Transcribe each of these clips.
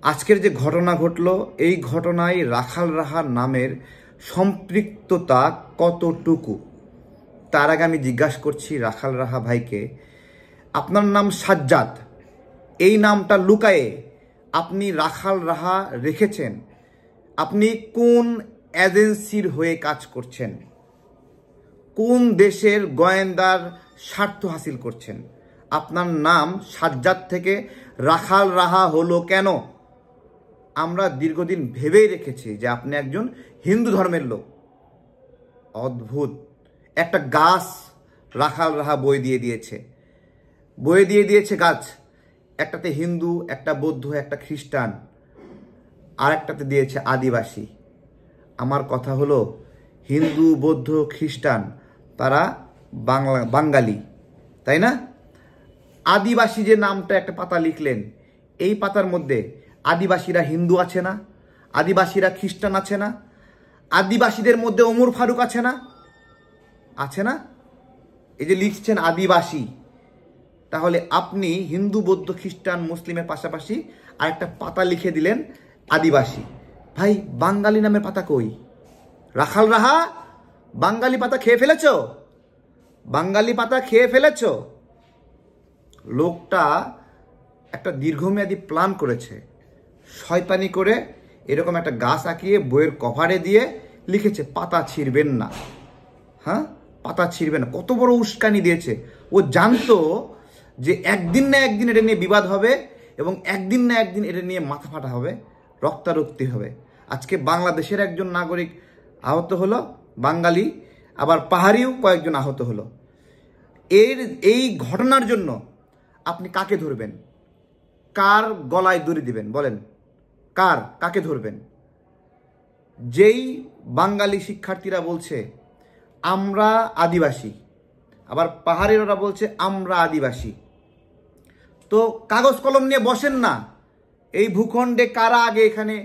আজকের যে ঘটনা ঘটলো, এই ঘটনায় রাখাল রাহা নামের সম্পৃক্ততা কতটুকু, তার আগে আমি জিজ্ঞাসা করছি রাখাল রাহা ভাইকে, আপনার নাম সাজ্জাদ, এই নামটা লুকায়ে আপনি রাখাল রাহা রেখেছেন, আপনি কোন এজেন্সির হয়ে কাজ করছেন, কোন দেশের গোয়েন্দার স্বার্থ হাসিল করছেন? আপনার নাম সাজ্জাদ থেকে রাখাল রাহা হলো কেন? আমরা দীর্ঘদিন ভেবেই রেখেছি যে আপনি একজন হিন্দু ধর্মের লোক। অদ্ভুত একটা গাছ রাখাল রাহা বই দিয়ে দিয়েছে গাছ, একটাতে হিন্দু, একটা বৌদ্ধ, একটা খ্রিস্টান, আর একটাতে দিয়েছে আদিবাসী। আমার কথা হলো, হিন্দু বৌদ্ধ খ্রিস্টান তারা বাঙালি, তাই না? আদিবাসী যে নামটা একটা পাতা লিখলেন, এই পাতার মধ্যে আদিবাসীরা হিন্দু আছে না? আদিবাসীরা খ্রিস্টান আছে না? আদিবাসীদের মধ্যে ওমর ফারুক আছে না? আছে না? এই যে লিখছেন আদিবাসী, তাহলে আপনি হিন্দু বৌদ্ধ খ্রিস্টান মুসলিমের পাশাপাশি আরেকটা পাতা লিখে দিলেন আদিবাসী। ভাই, বাঙালি নামের পাতা কই? রাখাল রাহা বাঙালি পাতা খেয়ে ফেলেছ? বাঙালি পাতা খেয়ে ফেলেছ? লোকটা একটা দীর্ঘমেয়াদী প্ল্যান করেছে, শয়তানি করে এরকম একটা গাছ আঁকিয়ে বইয়ের কভারে দিয়ে লিখেছে পাতা ছিঁড়বেন না। হ্যাঁ, পাতা ছিঁড়বেন না। কত বড় উস্কানি দিয়েছে! ও জানতো যে একদিন না একদিন এটা নিয়ে বিবাদ হবে এবং একদিন না একদিন এটা নিয়ে মাথা ফাটা হবে, রক্তারক্তি হবে। আজকে বাংলাদেশের একজন নাগরিক আহত হলো, বাঙালি, আবার পাহাড়িও কয়েকজন আহত হলো। এই ঘটনার জন্য আপনি কাকে ধরবেন? কার গলায় দড়ি দিবেন? বলেন, কাকে ধরবেন? যেই বাঙালি শিক্ষার্থীরা বলছে আমরা আদিবাসী, আবার পাহাড়িরা বলছে আমরা আদিবাসী, তো কাগজ কলম নিয়ে বসেন না। এই ভূখণ্ডে কারা আগে এখানে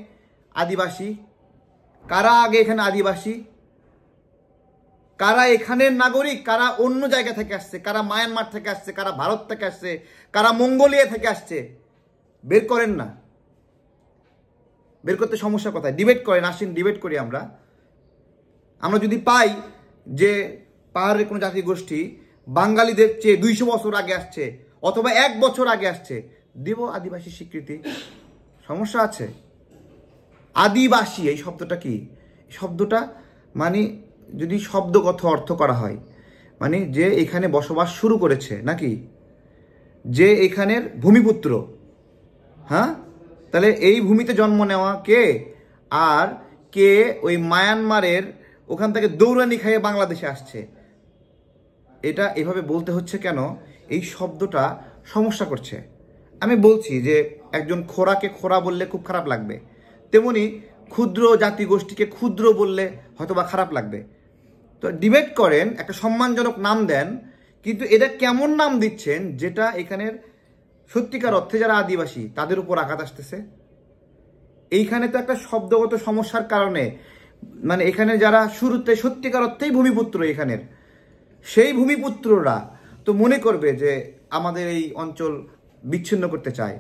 আদিবাসী, কারা আগে এখানে আদিবাসী, কারা এখানের নাগরিক, কারা অন্য জায়গা থেকে আসছে, কারা মায়ানমার থেকে আসছে, কারা ভারত থেকে আসছে, কারা মঙ্গোলিয়া থেকে আসছে, বের করেন না। বের করতে সমস্যা কোথায়? ডিবেট করেন, আসেন ডিবেট করি। আমরা যদি পাই যে পাহাড়ের কোনো জাতি গোষ্ঠী বাঙালিদের চেয়ে 200 বছর আগে আসছে অথবা 1 বছর আগে আসছে, দেব আদিবাসী স্বীকৃতি। সমস্যা আছে? আদিবাসী এই শব্দটা কি? শব্দটা মানে যদি শব্দগত অর্থ করা হয়, মানে যে এখানে বসবাস শুরু করেছে, নাকি যে এখানের ভূমিপুত্র। হ্যাঁ, তাহলে এই ভূমিতে জন্ম নেওয়া কে, আর কে ওই মায়ানমারের ওখান থেকে দৌড়ানি খাইয়ে বাংলাদেশে আসছে? এটা এভাবে বলতে হচ্ছে কেন? এই শব্দটা সমস্যা করছে। আমি বলছি যে একজন খোরাকে খোরা বললে খুব খারাপ লাগবে, তেমনি ক্ষুদ্র জাতিগোষ্ঠীকে ক্ষুদ্র বললে হয়তো বা খারাপ লাগবে। তো ডিবেট করেন, একটা সম্মানজনক নাম দেন, কিন্তু এটা কেমন নাম দিচ্ছেন যেটা এখানের সত্যিকার অর্থে যারা আদিবাসী তাদের উপর আঘাত আসতেছে? এইখানে তো একটা শব্দগত সমস্যার কারণে, মানে এখানে যারা শুরুতে সত্যিকার অর্থেই ভূমিপুত্র এখানের, সেই ভূমিপুত্ররা তো মনে করবে যে আমাদের এই অঞ্চল বিচ্ছিন্ন করতে চায়।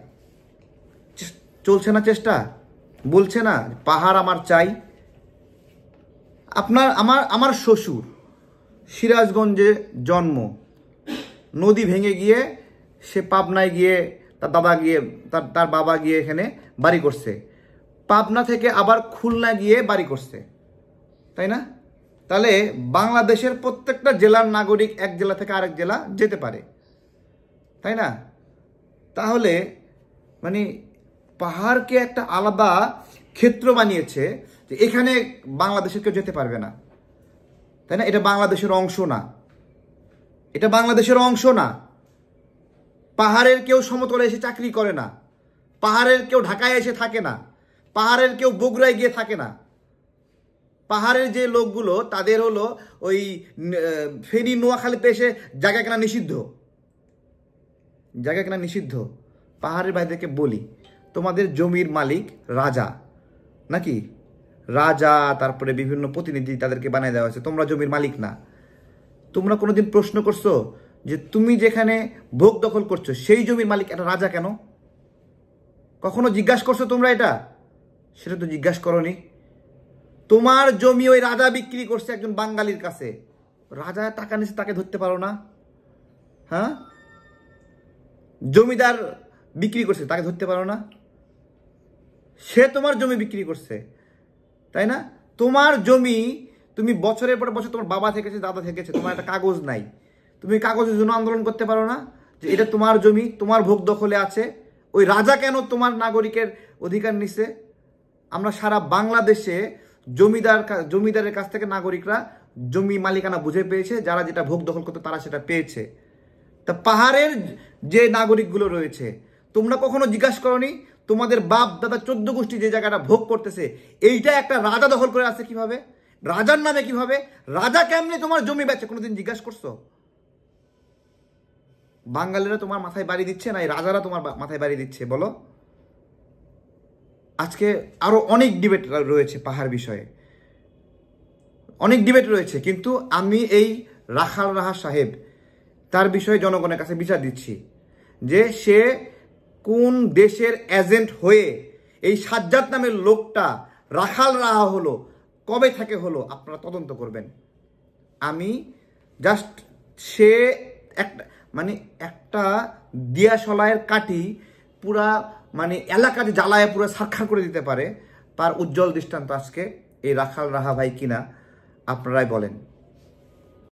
চলছে না চেষ্টা? বলছে না পাহাড় আমার চাই? আমার শ্বশুর সিরাজগঞ্জে জন্ম, নদী ভেঙে গিয়ে সে পাবনায় গিয়ে তার বাবা গিয়ে এখানে বাড়ি করছে, পাবনা থেকে আবার খুলনা গিয়ে বাড়ি করছে, তাই না? তাহলে বাংলাদেশের প্রত্যেকটা জেলার নাগরিক এক জেলা থেকে আরেক জেলা যেতে পারে, তাই না? তাহলে মানে পাহাড়কে একটা আলাদা ক্ষেত্র বানিয়েছে যে এখানে বাংলাদেশের কেউ যেতে পারবে না, তাই না? এটা বাংলাদেশের অংশ না, এটা বাংলাদেশের অংশ না। পাহাড়ের কেউ সমতলে এসে চাকরি করে না, পাহাড়ের কেউ ঢাকায় এসে থাকে না, পাহাড়ের কেউ বগুড়ায় গিয়ে থাকে না। পাহাড়ের যে লোকগুলো তাদের হলো ওই ফেনী নোয়াখালীতে এসে জায়গা কেনা নিষিদ্ধ। পাহাড়ের ভাইদেরকে বলি, তোমাদের জমির মালিক রাজা, নাকি রাজা, তারপরে বিভিন্ন প্রতিনিধি তাদেরকে বানিয়ে দেওয়া হয়েছে, তোমরা জমির মালিক না। তোমরা কোনোদিন প্রশ্ন করছো যে তুমি যেখানে ভোগ দখল করছো সেই জমির মালিক একটা রাজা কেন? কখনো জিজ্ঞাসা করছো তোমরা এটা? সেটা তো জিজ্ঞাসা করনি। তোমার জমি ওই রাজা বিক্রি করছে একজন বাঙালির কাছে, রাজা টাকা নিচ্ছে, তাকে ধরতে পারো না? হ্যাঁ, জমিদার বিক্রি করছে, তাকে ধরতে পারো না? সে তোমার জমি বিক্রি করছে, তাই না? তোমার জমি তুমি বছরের পর বছর তোমার বাবা থেকেছে, দাদা থেকেছে, তোমার একটা কাগজ নাই, তুমি কাগজের জন্য আন্দোলন করতে পারো না যে এটা তোমার জমি, তোমার ভোগ দখলে আছে? ওই রাজা কেন তোমার নাগরিকের অধিকার নিছে? আমরা সারা বাংলাদেশে জমিদারের কাছ থেকে নাগরিকরা জমি মালিকানা বুঝে পেয়েছে, যারা যেটা ভোগ দখল করতে তারা সেটা পেয়েছে। তা পাহাড়ের যে নাগরিকগুলো রয়েছে, তোমরা কখনো জিজ্ঞাসা করনি তোমাদের বাপ দাদা 14 গোষ্ঠী যে জায়গাটা ভোগ করতেছে এইটা একটা রাজা দখল করে আছে কিভাবে, রাজার নামে কিভাবে, রাজা কেমনে তোমার জমি বেচে? কোনোদিন জিজ্ঞাসা করছো? বাঙালিরা তোমার মাথায় বাড়ি দিচ্ছে না এই রাজারা তোমার মাথায় বাড়ি দিচ্ছে? বলো। আজকে আরো অনেক ডিবেট রয়েছে পাহাড় বিষয়ে, অনেক ডিবেট রয়েছে, কিন্তু আমি এই রাখাল রাহা সাহেব তার বিষয়ে জনগণের কাছে বিচার দিচ্ছি যে সে কোন দেশের এজেন্ট হয়ে এই সাজ্জাদ নামের লোকটা রাখাল রাহা হলো, কবে থেকে হলো, আপনারা তদন্ত করবেন। আমি জাস্ট সে একটা দিয়াশলাইয়ের কাঠি পুরা এলাকাতে জ্বালায় পুরো সাক্ষাৎ করে দিতে পারে, তার উজ্জ্বল দৃষ্টান্ত আজকে এই রাখাল রাহা ভাই কিনা আপনারাই বলেন।